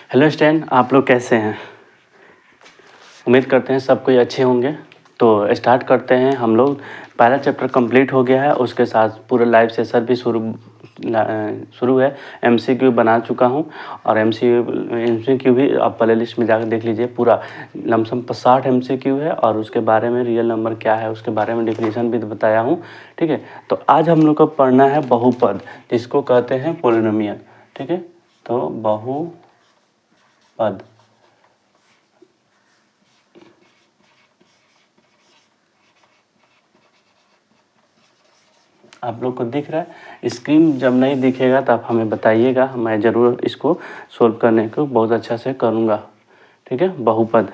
Hello stand, आप लोग कैसे हैं? उम्मीद करते हैं सब कोई अच्छे होंगे। तो स्टार्ट करते हैं। हम लोग पहला चैप्टर कंप्लीट हो गया है, उसके साथ पूरा लाइव सेशन भी शुरू है। एमसीक्यू बना चुका हूं और एमसीक्यू भी आप प्ले लिस्ट में जाकर देख लीजिए। पूरा लमसम 60 एमसीक्यू है और उसके बारे में रियल नंबर क्या है उसके बारे में डिफिनीशन भी बताया हूँ। ठीक है, तो आज हम लोग को पढ़ना है बहुपद, जिसको कहते हैं पोलिनोमियल। ठीक है, तो बहुपद आप लोग को दिख रहा है? स्क्रीन जब नहीं दिखेगा तो आप हमें बताइएगा, मैं ज़रूर इसको सोल्व करने को बहुत अच्छा से करूँगा। ठीक है, बहुपद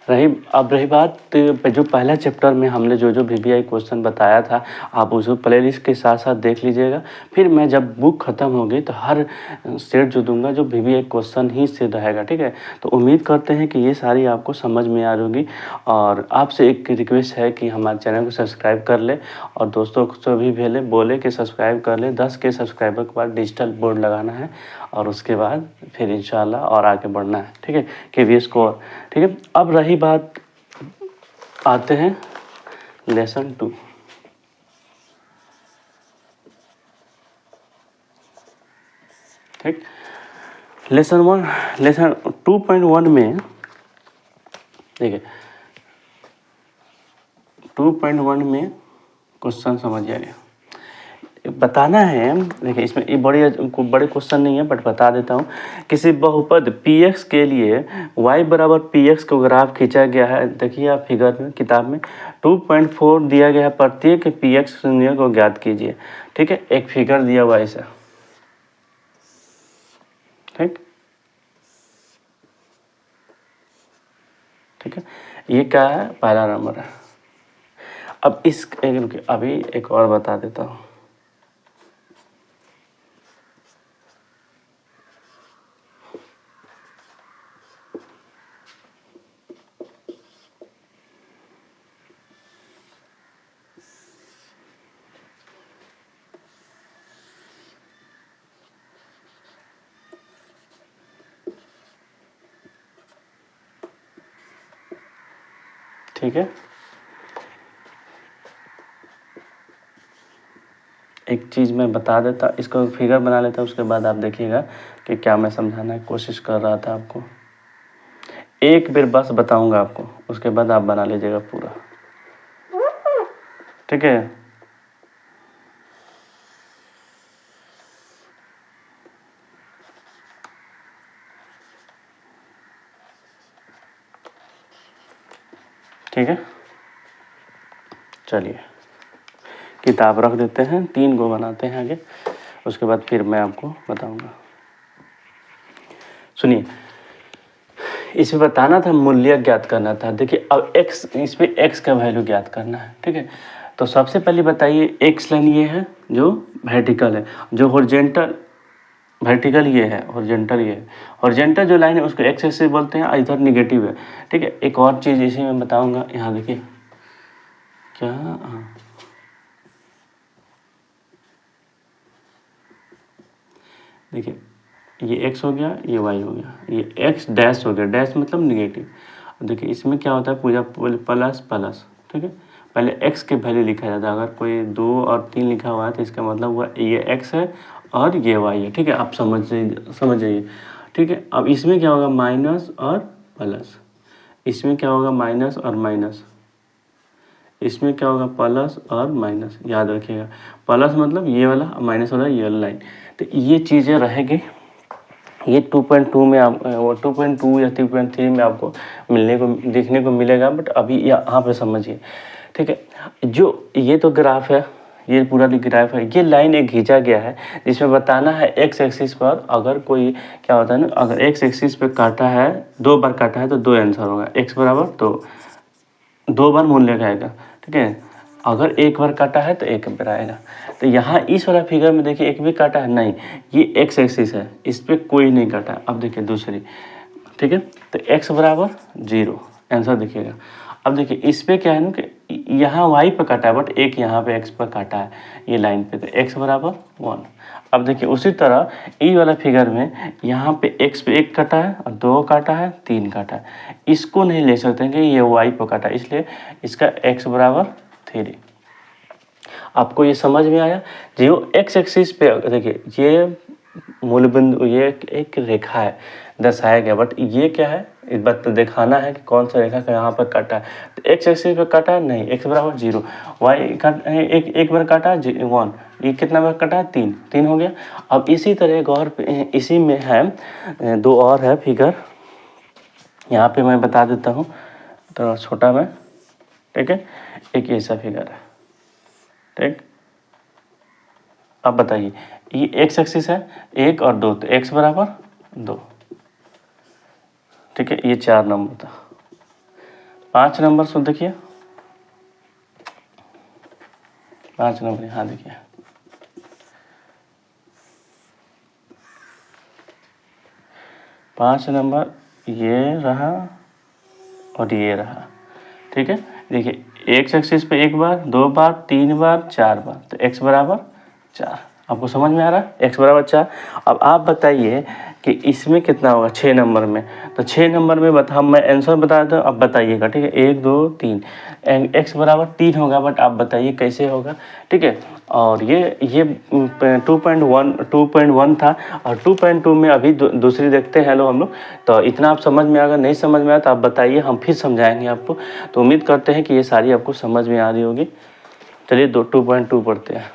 रही बात जो पहला चैप्टर में हमने जो वीवीआई क्वेश्चन बताया था, आप उसको प्लेलिस्ट के साथ साथ देख लीजिएगा। फिर मैं जब बुक ख़त्म होगी तो हर सेट जो दूंगा जो वीवीआई क्वेश्चन ही से रहेगा। ठीक है, तो उम्मीद करते हैं कि ये सारी आपको समझ में आ रही होगी। और आपसे एक रिक्वेस्ट है कि हमारे चैनल को सब्सक्राइब कर ले और दोस्तों को भी बोले कि सब्सक्राइब कर ले। 10 के सब्सक्राइबर के बाद डिजिटल बोर्ड लगाना है और उसके बाद फिर इंशाल्लाह और आगे बढ़ना है। ठीक है, केवीएस स्कोर। ठीक है, अब रही बात, आते हैं लेसन 2। ठीक, लेसन 2.1 में देखिए 2.1 में क्वेश्चन समझिए, बताना है। देखिए इसमें ये बड़े क्वेश्चन नहीं है बट बता देता हूँ। किसी बहुपद px के लिए y बराबर px को ग्राफ खींचा गया है। देखिए आप फिगर में, किताब में 2.4 दिया गया है। प्रत्येक px शून्य को ज्ञात कीजिए। ठीक है, एक फिगर दिया हुआ ऐसा। ठीक है, ये क्या है? पहला नंबर है। अब अभी एक और बता देता हूँ। ठीक है, एक चीज़ मैं बता देता, इसको फिगर बना लेता हूँ, उसके बाद आप देखिएगा कि क्या मैं समझाने की कोशिश कर रहा था आपको। एक बार बस बताऊंगा आपको, उसके बाद आप बना लीजिएगा पूरा। ठीक है, ठीक है, चलिए किताब रख देते हैं, 3 गो बनाते हैं आगे, उसके बाद फिर मैं आपको बताऊंगा। सुनिए, इसमें बताना था, मूल्य ज्ञात करना था। देखिए अब x, इसमें x का वैल्यू ज्ञात करना है। ठीक है, तो सबसे पहले बताइए x लाइन ये है जो वर्टिकल है, जो हॉरिजॉन्टल वर्टिकल ये है, हॉरिजॉन्टल ये है। हॉरिजॉन्टल जो लाइन है उसको x एक्सिस बोलते हैं, इधर निगेटिव है। ठीक है, एक और चीज़ इसी में बताऊंगा। यहाँ देखिए क्या, देखिए ये x हो गया, ये y हो गया, ये x डैश हो गया। डैश मतलब निगेटिव। देखिए इसमें क्या होता है, पूजा प्लस प्लस। ठीक है, पहले x के वैल्यू लिखा जाता है। अगर कोई 2 और 3 लिखा हुआ है तो इसका मतलब हुआ ये x है और ये y है। ठीक है, आप समझ जाइए। ठीक है, अब इसमें क्या होगा, माइनस और प्लस। इसमें क्या होगा, माइनस और माइनस। इसमें क्या होगा, प्लस और माइनस। याद रखिएगा, प्लस मतलब ये वाला, माइनस वाला ये वाला लाइन। तो ये चीज़ें रहेगी। ये 2.2 में आप, वो 2.2 या 3.3 में आपको देखने को मिलेगा, बट अभी यहाँ पे समझिए। ठीक है, जो ये तो ग्राफ है, ये पूरा ग्राफ है। ये लाइन एक खींचा गया है जिसमें बताना है x एक्सिस पर अगर कोई क्या होता है ना, अगर x एक्सिस पे काटा है, 2 बार काटा है तो 2 आंसर होगा। x बराबर 2 बार मूल्य आएगा। ठीक है, अगर एक बार काटा है तो एक बार आएगा। तो यहाँ इस वाला फिगर में देखिए एक भी काटा है नहीं, ये x एक्सिस है, इस पर कोई नहीं काटा। अब देखिए दूसरी। ठीक है, तो x बराबर 0 आंसर देखिएगा। अब देखिए इस पे क्या है ना कि यहाँ y पे काटा है बट एक यहाँ पे x पर काटा है ये लाइन पे, तो x बराबर 1। अब देखिए उसी तरह ई वाला फिगर में यहाँ पे x पे 1 काटा है और 2 काटा है, 3 काटा है। इसको नहीं ले सकते हैं कि ये y पे काटा, इसलिए इसका x बराबर 3। आपको ये समझ में आया? जो x एक्सिस पे देखिए ये मूल बिंदु, ये एक रेखा है दर्शाया गया, बट ये क्या है, इस बात तो दिखाना है कि कौन सा रेखा का यहाँ पर काटा है। तो x एक्सिस पे काटा है नहीं, x बराबर 0, y काट एक बार काटा है 1, ये कितना बार काटा है 3 हो गया। अब इसी तरह एक और इसी में है 2 और है फिगर, यहाँ पे मैं बता देता हूँ तो छोटा में, ठीक है। एक ऐसा फिगर है, ठीक। अब बताइए ये x एक्सिस है 1 और 2, तो x बराबर 2, ठीक है। ये 4 नंबर था। 5 नंबर सुन देखिए, 5 नंबर यहाँ देखिए, पाँच नंबर ये रहा और ये रहा, ठीक है। देखिए x एक्सिस पे 1 बार, 2 बार, 3 बार, 4 बार, तो x बराबर 4। आपको समझ में आ रहा है? x बराबर 4। अब आप बताइए कि इसमें कितना होगा 6 नंबर में, तो 6 नंबर में मैं आंसर बता देता हूँ, अब बताइएगा, ठीक है। 1 2 3, x बराबर 3 होगा, बट आप बताइए कैसे होगा, ठीक है। और ये 2.1 था, और 2.2 में अभी दूसरी देखते हैं हम लोग। तो इतना आप समझ में, अगर नहीं समझ में आया तो आप बताइए, हम फिर समझाएंगे आपको। तो उम्मीद करते हैं कि ये सारी आपको समझ में आ रही होगी। चलिए 2.2 पढ़ते हैं।